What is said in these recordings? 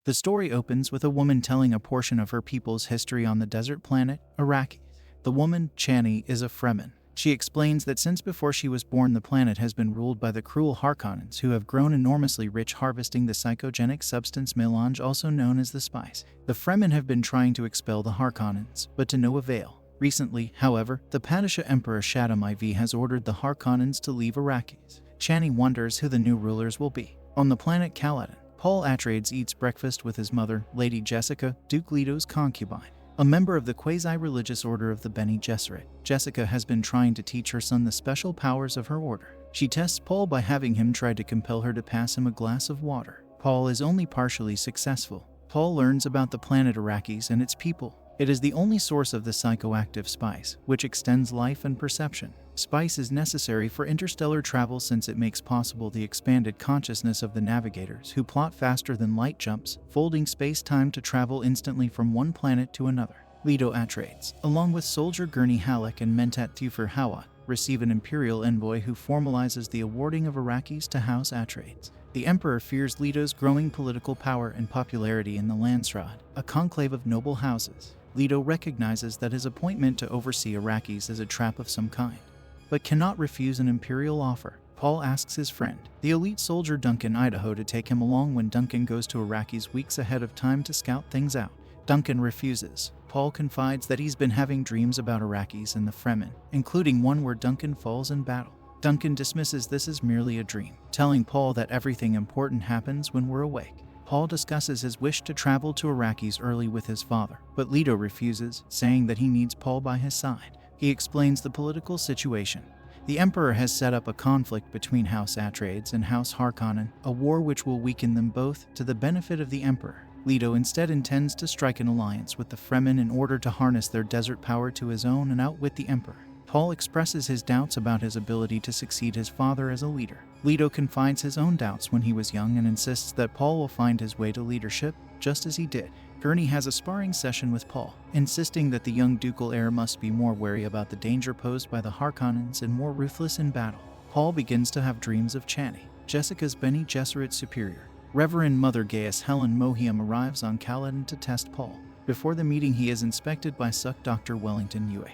The story opens with a woman telling a portion of her people's history on the desert planet, Arrakis. The woman, Chani, is a Fremen. She explains that since before she was born the planet has been ruled by the cruel Harkonnens who have grown enormously rich harvesting the psychogenic substance melange, also known as the spice. The Fremen have been trying to expel the Harkonnens, but to no avail. Recently, however, the Padishah Emperor Shaddam IV has ordered the Harkonnens to leave Arrakis. Chani wonders who the new rulers will be. On the planet Caladan, Paul Atreides eats breakfast with his mother, Lady Jessica, Duke Leto's concubine. A member of the quasi-religious order of the Bene Gesserit, Jessica has been trying to teach her son the special powers of her order. She tests Paul by having him try to compel her to pass him a glass of water. Paul is only partially successful. Paul learns about the planet Arrakis and its people. It is the only source of the psychoactive spice, which extends life and perception. Spice is necessary for interstellar travel since it makes possible the expanded consciousness of the navigators who plot faster than light jumps, folding space-time to travel instantly from one planet to another. Leto Atreides, along with soldier Gurney Halleck and Mentat Thufir Hawat, receive an imperial envoy who formalizes the awarding of Arrakis to House Atreides. The Emperor fears Leto's growing political power and popularity in the Landsraad, a conclave of noble houses. Leto recognizes that his appointment to oversee Arrakis is a trap of some kind, but cannot refuse an imperial offer. Paul asks his friend, the elite soldier Duncan Idaho, to take him along when Duncan goes to Arrakis weeks ahead of time to scout things out. Duncan refuses. Paul confides that he's been having dreams about Arrakis and the Fremen, including one where Duncan falls in battle. Duncan dismisses this as merely a dream, telling Paul that everything important happens when we're awake. Paul discusses his wish to travel to Arrakis early with his father, but Leto refuses, saying that he needs Paul by his side. He explains the political situation. The Emperor has set up a conflict between House Atreides and House Harkonnen, a war which will weaken them both to the benefit of the Emperor. Leto instead intends to strike an alliance with the Fremen in order to harness their desert power to his own and outwit the Emperor. Paul expresses his doubts about his ability to succeed his father as a leader. Leto confides his own doubts when he was young and insists that Paul will find his way to leadership, just as he did. Gurney has a sparring session with Paul, insisting that the young ducal heir must be more wary about the danger posed by the Harkonnens and more ruthless in battle. Paul begins to have dreams of Chani, Jessica's Bene Gesserit superior. Reverend Mother Gaius Helen Mohiam arrives on Caladan to test Paul. Before the meeting, he is inspected by Suck Dr. Wellington Yue,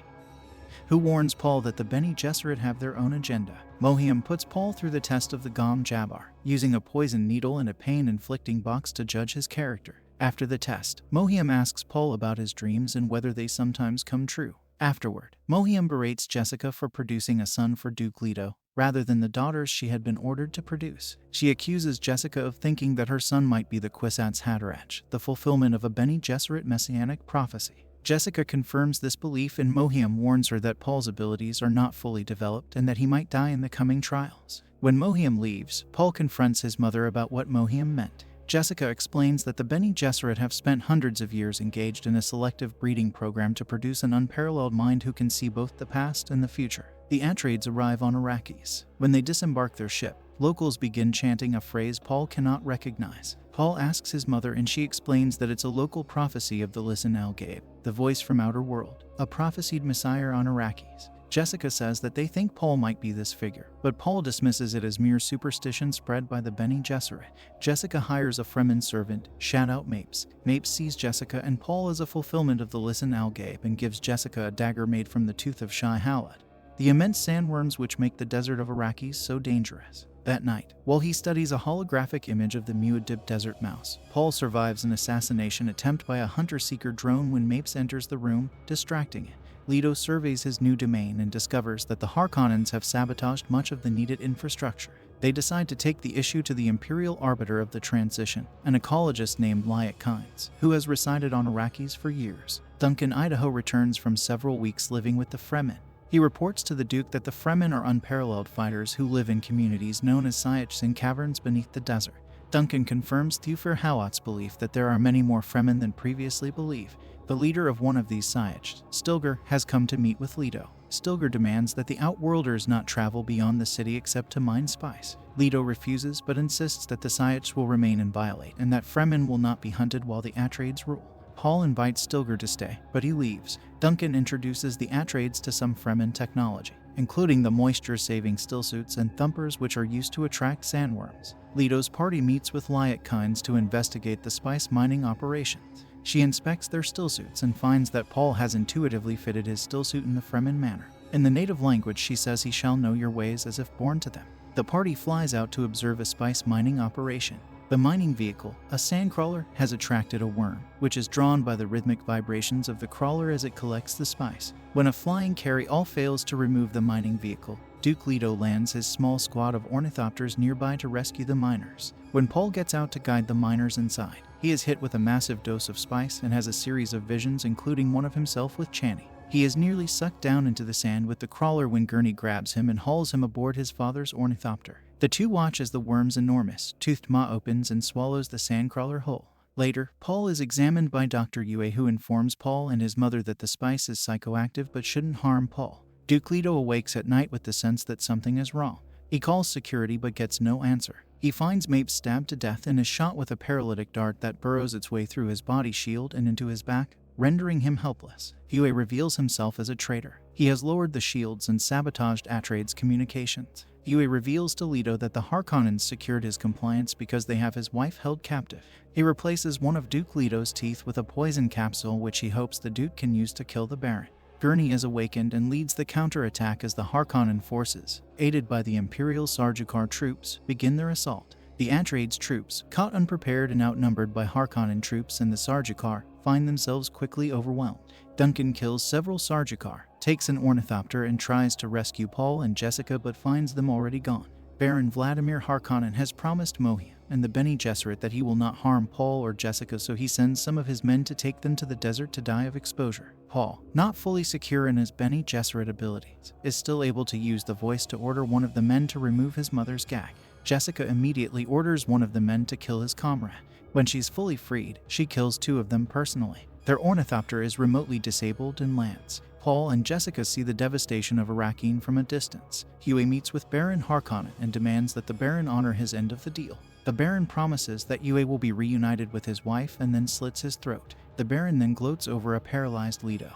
who warns Paul that the Bene Gesserit have their own agenda. Mohiam puts Paul through the test of the Gom Jabbar, using a poison needle and a pain-inflicting box to judge his character. After the test, Mohiam asks Paul about his dreams and whether they sometimes come true. Afterward, Mohiam berates Jessica for producing a son for Duke Leto, rather than the daughters she had been ordered to produce. She accuses Jessica of thinking that her son might be the Kwisatz Haderach, the fulfillment of a Bene Gesserit messianic prophecy. Jessica confirms this belief, and Mohiam warns her that Paul's abilities are not fully developed and that he might die in the coming trials. When Mohiam leaves, Paul confronts his mother about what Mohiam meant. Jessica explains that the Bene Gesserit have spent hundreds of years engaged in a selective breeding program to produce an unparalleled mind who can see both the past and the future. The Atreides arrive on Arrakis. When they disembark their ship, locals begin chanting a phrase Paul cannot recognize. Paul asks his mother, and she explains that it's a local prophecy of the Lisan al-Gaib, the voice from outer world, a prophesied messiah on Arrakis. Jessica says that they think Paul might be this figure, but Paul dismisses it as mere superstition spread by the Bene Gesserit. Jessica hires a Fremen servant, shout out Mapes. Mapes sees Jessica and Paul as a fulfillment of the Lisan al-Gaib and gives Jessica a dagger made from the tooth of Shai Halad, the immense sandworms which make the desert of Arrakis so dangerous. That night, while he studies a holographic image of the Muad'Dib desert mouse, Paul survives an assassination attempt by a hunter-seeker drone when Mapes enters the room, distracting it. Leto surveys his new domain and discovers that the Harkonnens have sabotaged much of the needed infrastructure. They decide to take the issue to the Imperial Arbiter of the Transition, an ecologist named Lyot Kynes, who has resided on Arrakis for years. Duncan Idaho returns from several weeks living with the Fremen. He reports to the Duke that the Fremen are unparalleled fighters who live in communities known as Sci'Ats in caverns beneath the desert. Duncan confirms Thufir Hawat's belief that there are many more Fremen than previously believed. The leader of one of these Sci'Ats, Stilgar, has come to meet with Leto. Stilgar demands that the Outworlders not travel beyond the city except to mine spice. Leto refuses but insists that the Sci'Ats will remain inviolate and that Fremen will not be hunted while the Atreides rule. Paul invites Stilgar to stay, but he leaves. Duncan introduces the Atreides to some Fremen technology. including the moisture-saving stillsuits and thumpers which are used to attract sandworms. Leto's party meets with Liat Kynes to investigate the spice mining operations. She inspects their stillsuits and finds that Paul has intuitively fitted his stillsuit in the Fremen manner. In the native language, she says he shall know your ways as if born to them. The party flies out to observe a spice mining operation. The mining vehicle, a sandcrawler, has attracted a worm, which is drawn by the rhythmic vibrations of the crawler as it collects the spice. When a flying carry-all fails to remove the mining vehicle, Duke Leto lands his small squad of ornithopters nearby to rescue the miners. When Paul gets out to guide the miners inside, he is hit with a massive dose of spice and has a series of visions, including one of himself with Chani. He is nearly sucked down into the sand with the crawler when Gurney grabs him and hauls him aboard his father's ornithopter. The two watch as the worm's enormous, toothed maw opens and swallows the sandcrawler whole. Later, Paul is examined by Dr. Yue, who informs Paul and his mother that the spice is psychoactive but shouldn't harm Paul. Duke Leto awakes at night with the sense that something is wrong. He calls security but gets no answer. He finds Mapes stabbed to death and is shot with a paralytic dart that burrows its way through his body shield and into his back, rendering him helpless. Yue reveals himself as a traitor. He has lowered the shields and sabotaged Atreides' communications. Yue reveals to Leto that the Harkonnens secured his compliance because they have his wife held captive. He replaces one of Duke Leto's teeth with a poison capsule which he hopes the Duke can use to kill the Baron. Gurney is awakened and leads the counterattack as the Harkonnen forces, aided by the Imperial Sardaukar troops, begin their assault. The Atreides troops, caught unprepared and outnumbered by Harkonnen troops and the Sardaukar, find themselves quickly overwhelmed. Duncan kills several Sardaukar, takes an ornithopter and tries to rescue Paul and Jessica but finds them already gone. Baron Vladimir Harkonnen has promised Mohia and the Bene Gesserit that he will not harm Paul or Jessica, so he sends some of his men to take them to the desert to die of exposure. Paul, not fully secure in his Bene Gesserit abilities, is still able to use the voice to order one of the men to remove his mother's gag. Jessica immediately orders one of the men to kill his comrade. When she's fully freed, she kills two of them personally. Their ornithopter is remotely disabled and lands. Paul and Jessica see the devastation of Arrakeen from a distance. Huey meets with Baron Harkonnen and demands that the Baron honor his end of the deal. The Baron promises that Huey will be reunited with his wife and then slits his throat. The Baron then gloats over a paralyzed Leto,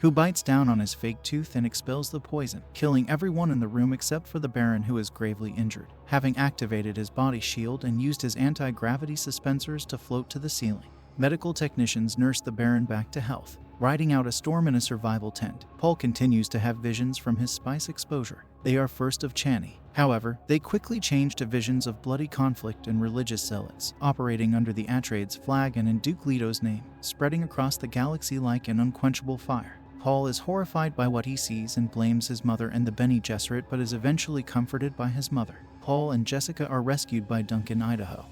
who bites down on his fake tooth and expels the poison, killing everyone in the room except for the Baron, who is gravely injured, having activated his body shield and used his anti-gravity suspensors to float to the ceiling. Medical technicians nurse the Baron back to health. Riding out a storm in a survival tent, Paul continues to have visions from his spice exposure. They are first of Chani. However, they quickly change to visions of bloody conflict and religious zealots operating under the Atreides flag and in Duke Leto's name, spreading across the galaxy like an unquenchable fire. Paul is horrified by what he sees and blames his mother and the Bene Gesserit, but is eventually comforted by his mother. Paul and Jessica are rescued by Duncan Idaho,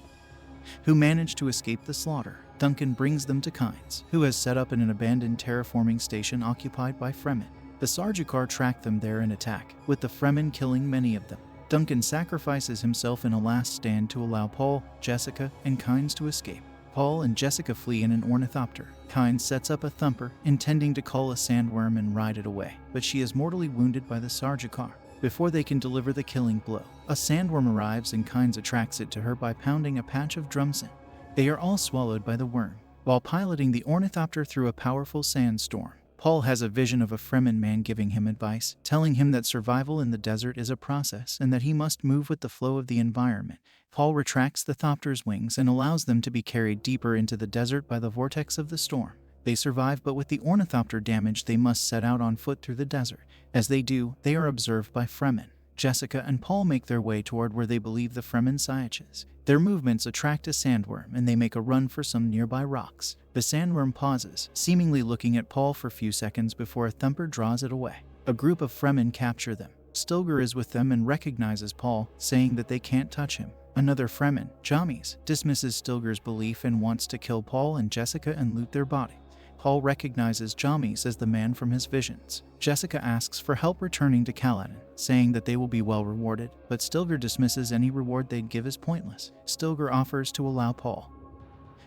who manage to escape the slaughter. Duncan brings them to Kynes, who has set up in an abandoned terraforming station occupied by Fremen. The Sardaukar track them there and attack, with the Fremen killing many of them. Duncan sacrifices himself in a last stand to allow Paul, Jessica, and Kynes to escape. Paul and Jessica flee in an ornithopter. Kynes sets up a thumper, intending to call a sandworm and ride it away, but she is mortally wounded by the Sardaukar. Before they can deliver the killing blow, a sandworm arrives and Kynes attracts it to her by pounding a patch of drumsin. They are all swallowed by the worm. While piloting the ornithopter through a powerful sandstorm, Paul has a vision of a Fremen man giving him advice, telling him that survival in the desert is a process and that he must move with the flow of the environment. Paul retracts the thopter's wings and allows them to be carried deeper into the desert by the vortex of the storm. They survive, but with the ornithopter damaged, they must set out on foot through the desert. As they do, they are observed by Fremen. Jessica and Paul make their way toward where they believe the Fremen siege is. Their movements attract a sandworm and they make a run for some nearby rocks. The sandworm pauses, seemingly looking at Paul for a few seconds before a thumper draws it away. A group of Fremen capture them. Stilgar is with them and recognizes Paul, saying that they can't touch him. Another Fremen, Jamis, dismisses Stilgar's belief and wants to kill Paul and Jessica and loot their body. Paul recognizes Jamis as the man from his visions. Jessica asks for help returning to Caladan, saying that they will be well rewarded, but Stilgar dismisses any reward they'd give as pointless. Stilgar offers to allow Paul,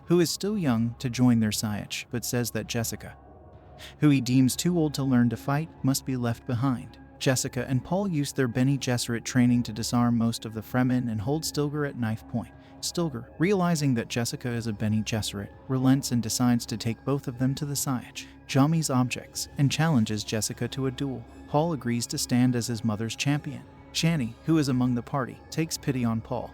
who is still young, to join their siege, but says that Jessica, who he deems too old to learn to fight, must be left behind. Jessica and Paul use their Bene Gesserit training to disarm most of the Fremen and hold Stilgar at knife point. Stilgar, realizing that Jessica is a Bene Gesserit, relents and decides to take both of them to the Siege, Jami's objects, and challenges Jessica to a duel. Paul agrees to stand as his mother's champion. Chani, who is among the party, takes pity on Paul,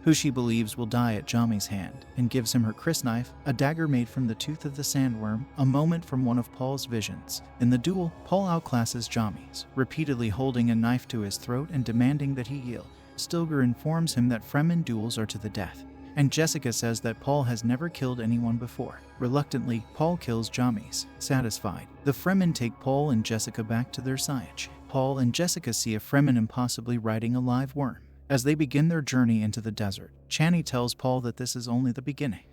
who she believes will die at Jami's hand, and gives him her crysknife, a dagger made from the tooth of the sandworm, a moment from one of Paul's visions. In the duel, Paul outclasses Jami's, repeatedly holding a knife to his throat and demanding that he yield. Stilgar informs him that Fremen duels are to the death, and Jessica says that Paul has never killed anyone before. Reluctantly, Paul kills Jami's. Satisfied, the Fremen take Paul and Jessica back to their Siege. Paul and Jessica see a Fremen impossibly riding a live worm. As they begin their journey into the desert, Chani tells Paul that this is only the beginning.